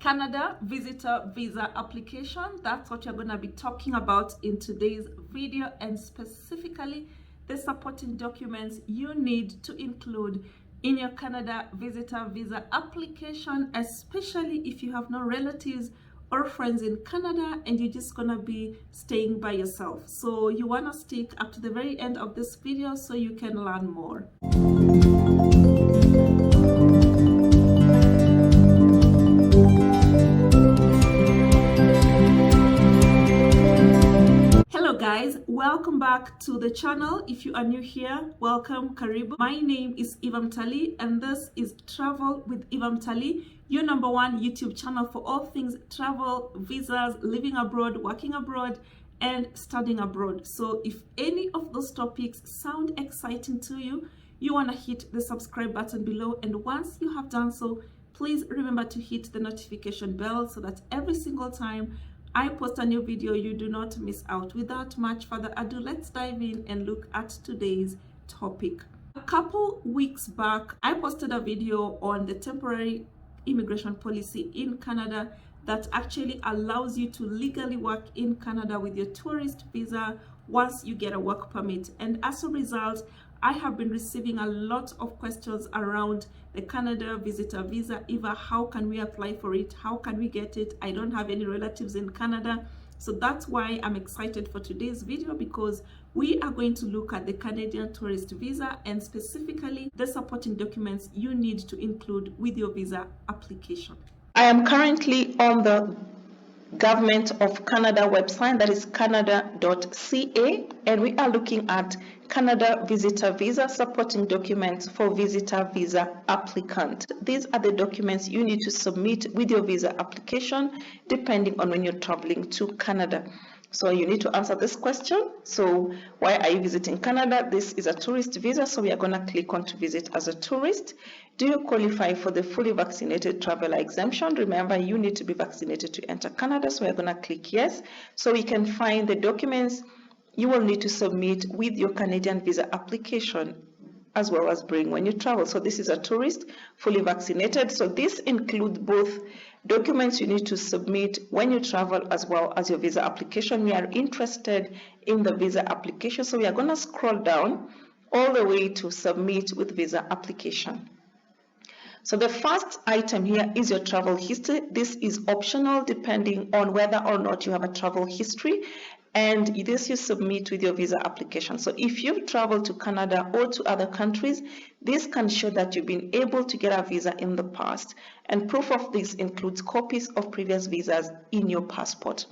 Canada visitor visa application. That's what you're going to be talking about in today's video, and specifically the supporting documents you need to include in your Canada visitor visa application, especially if you have no relatives or friends in Canada and you're just gonna be staying by yourself. So you want to stick up to the very end of this video so you can learn more. Hello guys, welcome back to the channel. If you are new here, welcome, karibu. My name is Eva Mtalii and this is Travel with Eva Mtalii, your #1 YouTube channel for all things travel, visas, living abroad, working abroad, and studying abroad. So if any of those topics sound exciting to you, you want to hit the subscribe button below, and once you have done so, please remember to hit the notification bell so that every single time I post a new video, you do not miss out. Without much further ado, let's dive in and look at today's topic. A couple weeks back, I posted a video on the temporary immigration policy in Canada that actually allows you to legally work in Canada with your tourist visa once you get a work permit. And as a result, I have been receiving a lot of questions around the Canada visitor visa. Eva, how can we apply for it? How can we get it? I don't have any relatives in Canada. So that's why I'm excited for today's video, because we are going to look at the Canadian tourist visa and specifically the supporting documents you need to include with your visa application. I am currently on the Government of Canada website, that is canada.ca, and we are looking at Canada visitor visa supporting documents for visitor visa applicant. These are the documents you need to submit with your visa application depending on when you're traveling to Canada. So you need to answer this question. So why are you visiting Canada? This is a tourist visa, so we are going to click on to visit as a tourist. Do you qualify for the fully vaccinated traveler exemption? Remember, you need to be vaccinated to enter Canada, so we're going to click yes. So we can find the documents you will need to submit with your Canadian visa application, as well as bring when you travel. So this is a tourist, fully vaccinated. So this includes both documents you need to submit when you travel as well as your visa application. We are interested in the visa application, so we are going to scroll down all the way to submit with visa application. So the first item here is your travel history. This is optional depending on whether or not you have a travel history, and this you submit with your visa application. So if you've traveled to Canada or to other countries, this can show that you've been able to get a visa in the past, and proof of this includes copies of previous visas in your passport.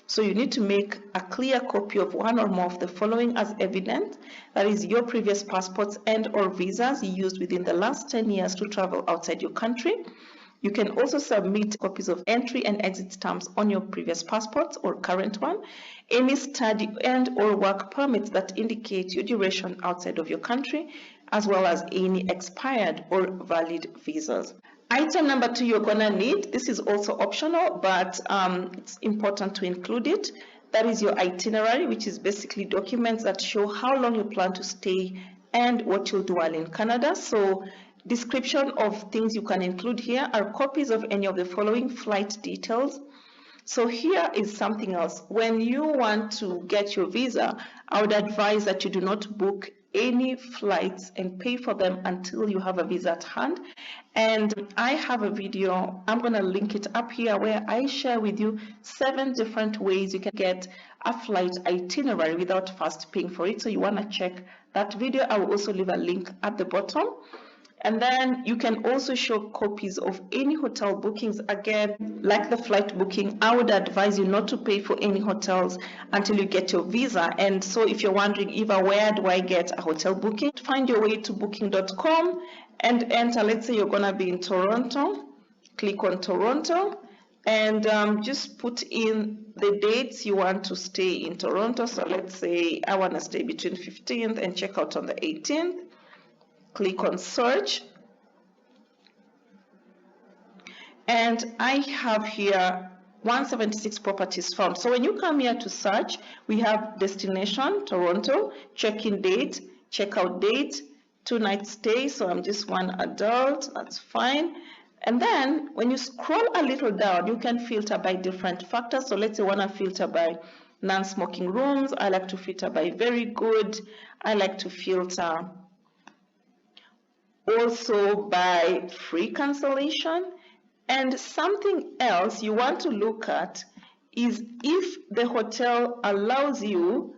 So you need to make a clear copy of one or more of the following as evidence, that is your previous passports and or visas used within the last 10 years to travel outside your country. You can also submit copies of entry and exit stamps on your previous passports or current one, any study and or work permits that indicate your duration outside of your country, as well as any expired or valid visas. Item number 2 you're gonna need, this is also optional, but it's important to include it. That is your itinerary, which is basically documents that show how long you plan to stay and what you'll do while in Canada. So description of things you can include here are copies of any of the following flight details. So here is something else. When you want to get your visa, I would advise that you do not book any flights and pay for them until you have a visa at hand. And I have a video, I'm going to link it up here, where I share with you 7 different ways you can get a flight itinerary without first paying for it. So you want to check that video. I will also leave a link at the bottom. And then you can also show copies of any hotel bookings. Again, like the flight booking, I would advise you not to pay for any hotels until you get your visa. And so if you're wondering, Eva, where do I get a hotel booking? Find your way to booking.com and enter, let's say you're going to be in Toronto. Click on Toronto and just put in the dates you want to stay in Toronto. So let's say I want to stay between 15th and check out on the 18th. Click on search, and I have here 176 properties found. So when you come here to search, we have destination Toronto, check-in date, check-out date, 2-night stay. So I'm just one adult, that's fine. And then when you scroll a little down, you can filter by different factors. So let's say I want to filter by non-smoking rooms. I like to filter by very good. I like to filter also by free cancellation. And something else you want to look at is if the hotel allows you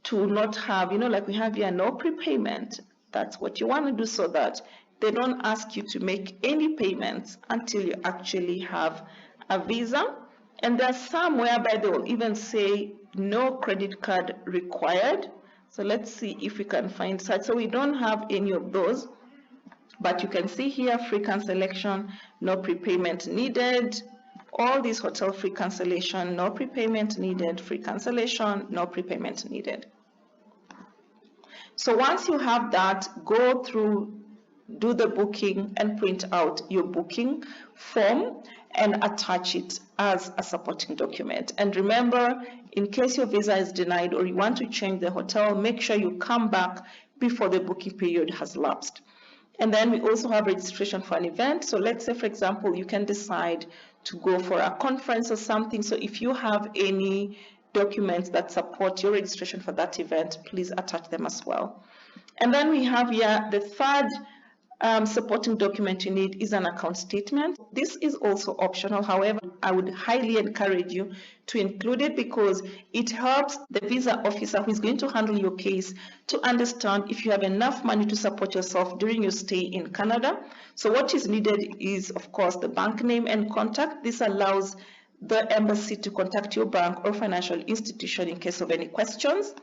to not have, like we have here, no prepayment. That's what you want to do so that they don't ask you to make any payments until you actually have a visa. And there's some whereby they will even say no credit card required. So let's see if we can find such. So we don't have any of those, but you can see here free cancellation, no prepayment needed. All these hotel free cancellation, no prepayment needed, free cancellation, no prepayment needed. So once you have that, go through, do the booking and print out your booking form and attach it as a supporting document. And remember, in case your visa is denied or you want to change the hotel, make sure you come back before the booking period has lapsed. And then we also have registration for an event. So let's say, for example, you can decide to go for a conference or something. So if you have any documents that support your registration for that event, please attach them as well. And then we have here the third supporting document you need is an account statement. This is also optional. However, I would highly encourage you to include it because it helps the visa officer who is going to handle your case to understand if you have enough money to support yourself during your stay in Canada. So what is needed is, of course, the bank name and contact. This allows the embassy to contact your bank or financial institution in case of any questions.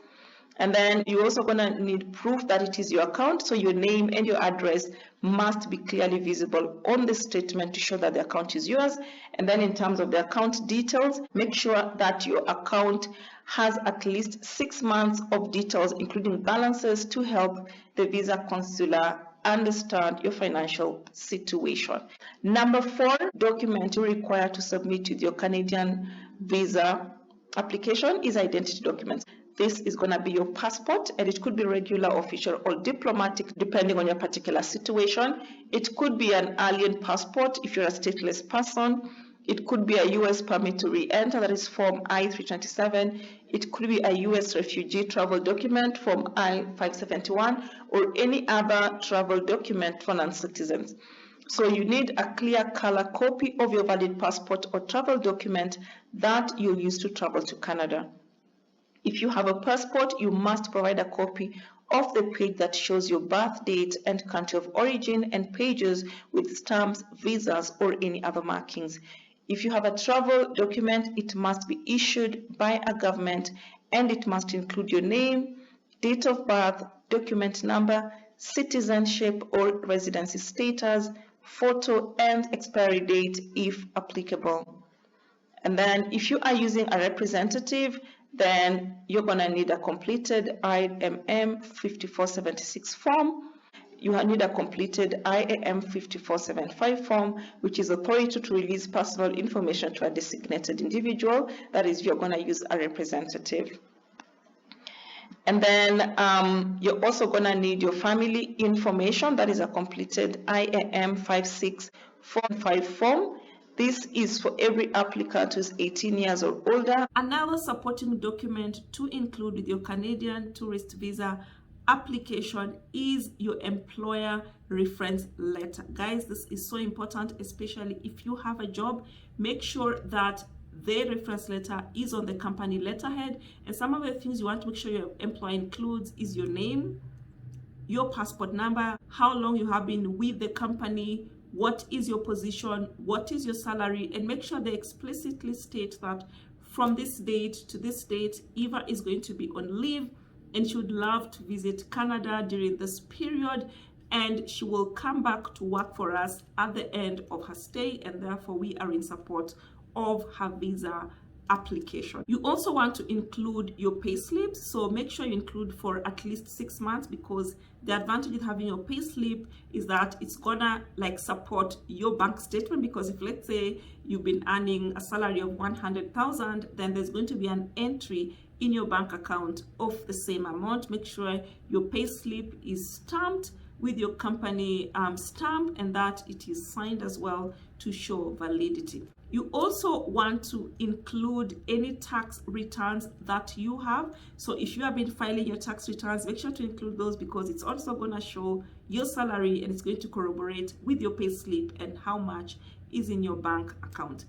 And then you're also going to need proof that it is your account, so your name and your address must be clearly visible on the statement to show that the account is yours. And then in terms of the account details, make sure that your account has at least 6 months of details, including balances, to help the visa consular understand your financial situation. Number 4 document you require to submit with your Canadian visa application is identity documents. This is going to be your passport, and it could be regular, official, or diplomatic, depending on your particular situation. It could be an alien passport if you're a stateless person. It could be a U.S. permit to re-enter, that is Form I-327. It could be a U.S. refugee travel document, Form I-571, or any other travel document for non-citizens. So you need a clear color copy of your valid passport or travel document that you'll use to travel to Canada. If you have a passport, you must provide a copy of the page that shows your birth date and country of origin and pages with stamps, visas, or any other markings. If you have a travel document, it must be issued by a government and it must include your name, date of birth, document number, citizenship or residency status, photo, and expiry date if applicable. And then if you are using a representative, then you're going to need a completed IMM 5476 form. You need a completed IAM 5475 form, which is authority to release personal information to a designated individual. That is, you're going to use a representative. And then you're also going to need your family information. That is a completed IAM 5645 form. This is for every applicant who's 18 years or older. Another supporting document to include with your Canadian tourist visa application is your employer reference letter. Guys, this is so important, especially if you have a job. Make sure that the reference letter is on the company letterhead. And some of the things you want to make sure your employer includes is your name, your passport number, how long you have been with the company, what is your position, what is your salary, and make sure they explicitly state that from this date to this date, Eva is going to be on leave and she would love to visit Canada during this period, and she will come back to work for us at the end of her stay, and therefore we are in support of her visa application. You also want to include your pay slips, so make sure you include for at least 6 months, because the advantage of having your pay slip is that it's gonna support your bank statement. Because if, let's say, you've been earning a salary of 100,000, then there's going to be an entry in your bank account of the same amount. Make sure your pay slip is stamped with your company stamp, and that it is signed as well to show validity. You also want to include any tax returns that you have. So if you have been filing your tax returns, make sure to include those, because it's also going to show your salary and it's going to corroborate with your pay slip and how much is in your bank account.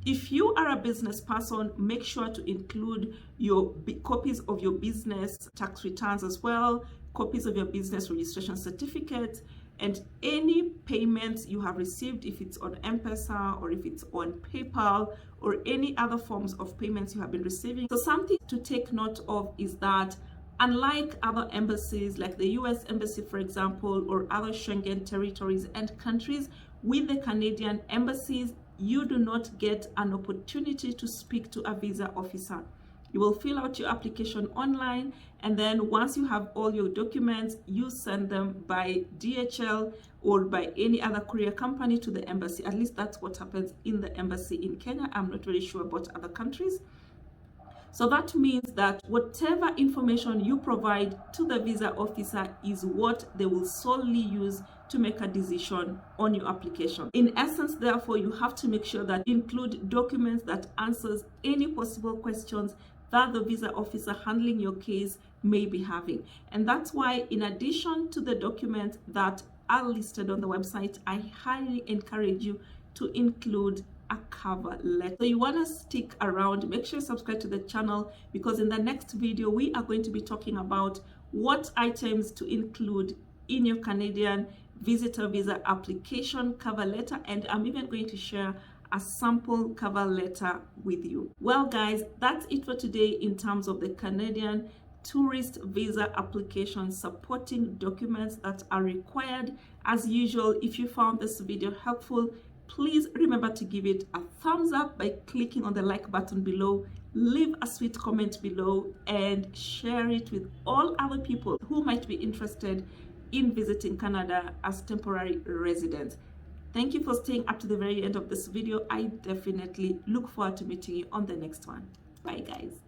If you are a business person, make sure to include your copies of your business tax returns as well, copies of your business registration certificate, and any payments you have received, if it's on M-Pesa or if it's on PayPal or any other forms of payments you have been receiving. So something to take note of is that unlike other embassies like the US Embassy, for example, or other Schengen territories and countries, with the Canadian embassies, you do not get an opportunity to speak to a visa officer. You will fill out your application online, and then once you have all your documents, you send them by DHL or by any other courier company to the embassy. At least that's what happens in the embassy in Kenya. I'm not really sure about other countries. So that means that whatever information you provide to the visa officer is what they will solely use to make a decision on your application. In essence, therefore, you have to make sure that you include documents that answers any possible questions that the visa officer handling your case may be having. And that's why, in addition to the documents that are listed on the website, I highly encourage you to include a cover letter. So you want to stick around, make sure you subscribe to the channel, because in the next video we are going to be talking about what items to include in your Canadian visitor visa application cover letter, and I'm even going to share a sample cover letter with you. Well guys, that's it for today in terms of the Canadian tourist visa application supporting documents that are required. As usual, if you found this video helpful, please remember to give it a thumbs up by clicking on the like button below, leave a sweet comment below, and share it with all other people who might be interested in visiting Canada as temporary residents. Thank you for staying up to the very end of this video. I definitely look forward to meeting you on the next one. Bye guys.